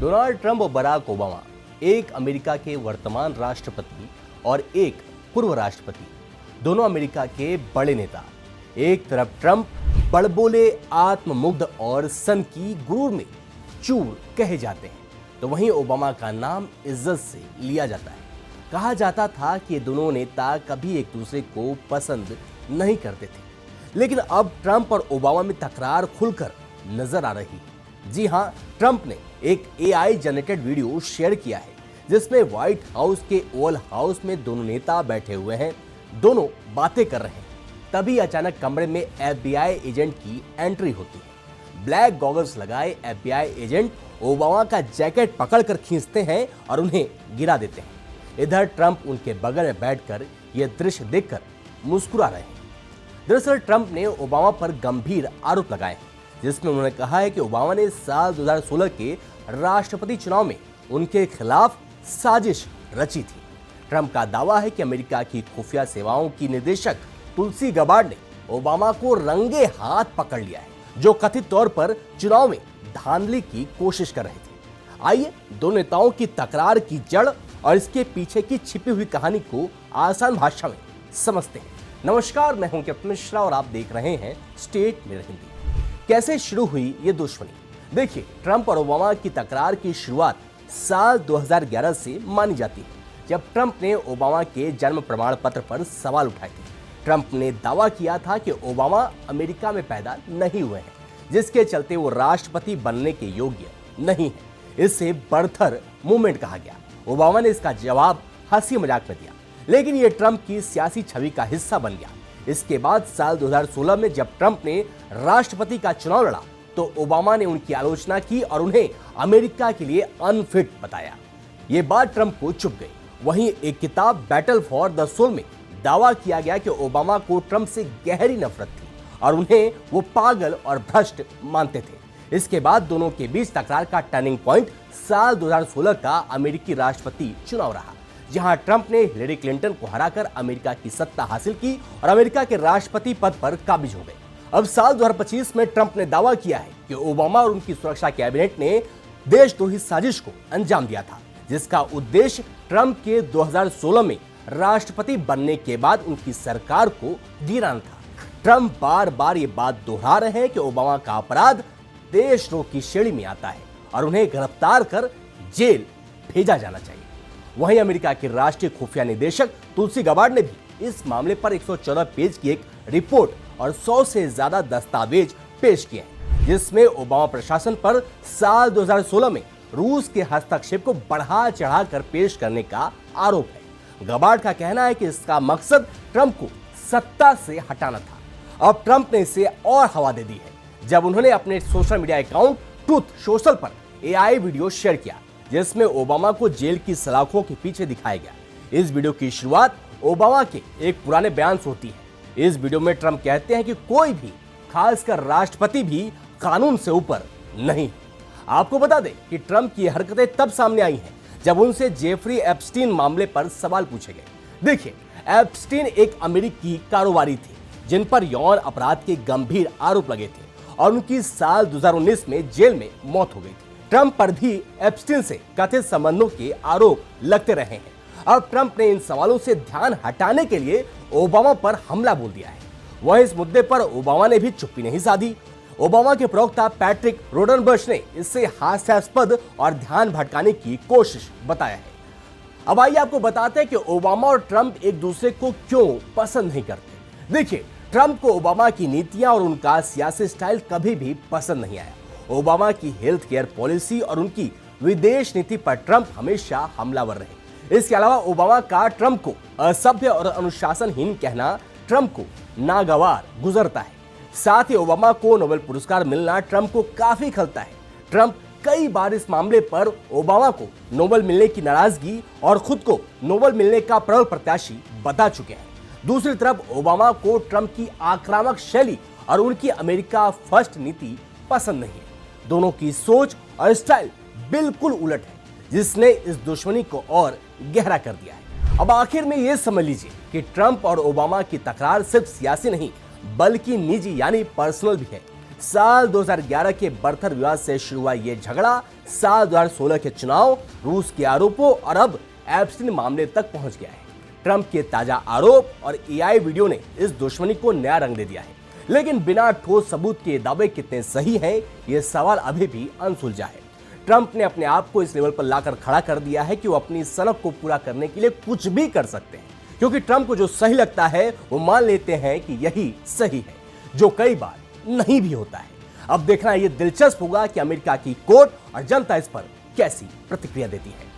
Donald Trump और Barack Obama, एक America के वर्तमान राष्ट्रपति और एक पूर्व राष्ट्रपति, दोनों अमेरिका के बड़े नेता। एक तरफ ट्रंप बड़बोले, आत्ममुग्ध और सन की गुरूर में चूर कहे जाते हैं, तो वहीं ओबामा का नाम इज्जत से लिया जाता है। कहा जाता था कि ये दोनों नेता कभी एक दूसरे को पसंद नहीं करते थे, लेकिन अब ट्रंप और ओबामा में तकरार खुलकर नजर आ रही है। जी हां, ट्रंप ने एक AI जनरेटेड वीडियो शेयर किया है जिसमें व्हाइट हाउस के ओवल हाउस में दोनों नेता बैठे हुए हैं, दोनों बातें कर रहे हैं। तभी अचानक कमरे में FBI एजेंट की एंट्री होती है। ब्लैक गॉगल्स लगाए FBI एजेंट ओबामा का जैकेट पकड़कर खींचते हैं और उन्हें गिरा देते हैं। इधर ट्रंप उनके बगल में बैठकर यह दृश्य देखकर मुस्कुरा रहे हैं। दरअसल ट्रंप ने ओबामा पर गंभीर आरोप लगाए हैं, जिसमें उन्होंने कहा है कि ओबामा ने साल 2016 के राष्ट्रपति चुनाव में उनके खिलाफ साजिश रची थी। ट्रंप का दावा है कि अमेरिका की खुफिया सेवाओं की निदेशक तुलसी गबार्ड ने ओबामा को रंगे हाथ पकड़ लिया है, जो कथित तौर पर चुनाव में धांधली की कोशिश कर रहे थे। आइए दोनों नेताओं की तकरार की जड़ और इसके पीछे की छिपी हुई कहानी को आसान भाषा में समझते हैं। नमस्कार, मैं हूं कैप्टन मिश्रा और आप देख रहे हैं स्टेट मिरर हिंदी। कैसे शुरू हुई ये दुश्मनी? देखिए, ट्रंप और ओबामा की तकरार की शुरुआत साल 2011 से मानी जाती है, जब ट्रंप ने ओबामा के जन्म प्रमाण पत्र पर सवाल उठाए थे। ट्रंप ने दावा किया था कि ओबामा अमेरिका में पैदा नहीं हुए हैं, जिसके चलते वो राष्ट्रपति बनने के योग्य नहीं है। इसे बर्थर मूवमेंट कहा गया। ओबामा ने इसका जवाब हंसी मजाक में दिया, लेकिन यह ट्रंप की सियासी छवि का हिस्सा बन गया। इसके बाद साल 2016 में जब ट्रंप ने राष्ट्रपति का चुनाव लड़ा, तो ओबामा ने उनकी आलोचना की और उन्हें अमेरिका के लिए अनफिट बताया। ये बात ट्रंप को चुभ गई। वहीं एक किताब बैटल फॉर द सोल में दावा किया गया कि ओबामा को ट्रंप से गहरी नफरत थी और उन्हें वो पागल और भ्रष्ट मानते थे। इसके बाद दोनों के बीच तकरार का टर्निंग पॉइंट साल 2016 का अमेरिकी राष्ट्रपति चुनाव रहा, जहां ट्रंप ने हिलेरी क्लिंटन को हराकर अमेरिका की सत्ता हासिल की और अमेरिका के राष्ट्रपति पद पर काबिज हो गए। अब साल 2025 में ट्रंप ने दावा किया है कि ओबामा और उनकी सुरक्षा कैबिनेट ने देशद्रोही साजिश को अंजाम दिया था, जिसका उद्देश्य ट्रंप के 2016 में राष्ट्रपति बनने के बाद उनकी सरकार को गिराना था। ट्रंप बार बार ये बात दोहरा रहे हैं कि ओबामा का अपराध देशद्रोह की श्रेणी में आता है और उन्हें गिरफ्तार कर जेल भेजा जाना चाहिए। वहीं अमेरिका के राष्ट्रीय खुफिया निदेशक तुलसी गबार्ड ने भी इस मामले पर 114 पेज की एक रिपोर्ट और 100 से ज्यादा दस्तावेज पेश किए हैं, जिसमें ओबामा प्रशासन पर साल 2016 में रूस के हस्तक्षेप को बढ़ा चढ़ाकर पेश करने का आरोप है। गबार्ड का कहना है कि इसका मकसद ट्रंप को सत्ता से हटाना था। अब ट्रंप ने इसे और हवा दे दी है जब उन्होंने अपने social media account truth social पर AI वीडियो शेयर किया, जिसमें ओबामा को जेल की सलाखों के पीछे दिखाया गया। इस वीडियो की शुरुआत ओबामा के एक पुराने बयान से होती है। इस वीडियो में ट्रंप कहते हैं कि कोई भी, खासकर राष्ट्रपति भी, कानून से ऊपर नहीं। आपको बता दें कि ट्रंप की हरकतें तब सामने आई हैं जब उनसे जेफरी एप्स्टीन मामले पर सवाल पूछे गए। देखिए, एप्स्टीन एक अमेरिकी कारोबारी थे जिन पर यौन अपराध के गंभीर आरोप लगे थे और उनकी साल 2019 में जेल में मौत हो गई थी। ट्रंप पर भी एप्स्टीन से कथित संबंधों के आरोप लगते रहे हैं। अब ट्रंप ने इन सवालों से ध्यान हटाने के लिए ओबामा पर हमला बोल दिया है। वहीं इस मुद्दे पर ओबामा ने भी चुप्पी नहीं साधी। ओबामा के प्रवक्ता पैट्रिक रोडनबर्ग ने इसे हास्यास्पद और ध्यान भटकाने की कोशिश बताया है। अब आइए आपको बताते हैं कि ओबामा और ट्रंप एक दूसरे को क्यों पसंद नहीं करते। देखिए, ट्रंप को ओबामा की नीतियां और उनका सियासी स्टाइल कभी भी पसंद नहीं आया। ओबामा की हेल्थ केयर पॉलिसी और उनकी विदेश नीति पर ट्रंप हमेशा हमलावर रहे। इसके अलावा ओबामा का ट्रंप को असभ्य और अनुशासनहीन कहना ट्रंप को नागवार गुजरता है। साथ ही ओबामा को नोबेल पुरस्कार मिलना ट्रंप को काफी खलता है। ट्रंप कई बार इस मामले पर ओबामा को नोबेल मिलने की नाराजगी और खुद को नोबेल मिलने का प्रबल प्रत्याशी बता चुके हैं। दूसरी तरफ ओबामा को ट्रंप की आक्रामक शैली और उनकी अमेरिका फर्स्ट नीति पसंद नहीं है। दोनों की सोच और स्टाइल बिल्कुल उलट है, जिसने इस दुश्मनी को और गहरा कर दिया है। अब आखिर में यह समझ लीजिए कि ट्रंप और ओबामा की तकरार सिर्फ सियासी नहीं बल्कि निजी यानी पर्सनल भी है। साल 2011 के बर्थर विवाद से शुरू हुआ यह झगड़ा साल 2016 के चुनाव, रूस के आरोपों और अब एप्स्टीन मामले तक पहुंच गया है। ट्रंप के ताजा आरोप और एआई वीडियो ने इस दुश्मनी को नया रंग दे दिया है। लेकिन बिना ठोस सबूत के दावे कितने सही हैं, यह सवाल अभी भी अनसुलझा है। ट्रंप ने अपने आप को इस लेवल पर लाकर खड़ा कर दिया है कि वो अपनी सनक को पूरा करने के लिए कुछ भी कर सकते हैं, क्योंकि ट्रंप को जो सही लगता है वो मान लेते हैं कि यही सही है, जो कई बार नहीं भी होता है। अब देखना यह दिलचस्प होगा कि अमेरिका की कोर्ट और जनता इस पर कैसी प्रतिक्रिया देती है।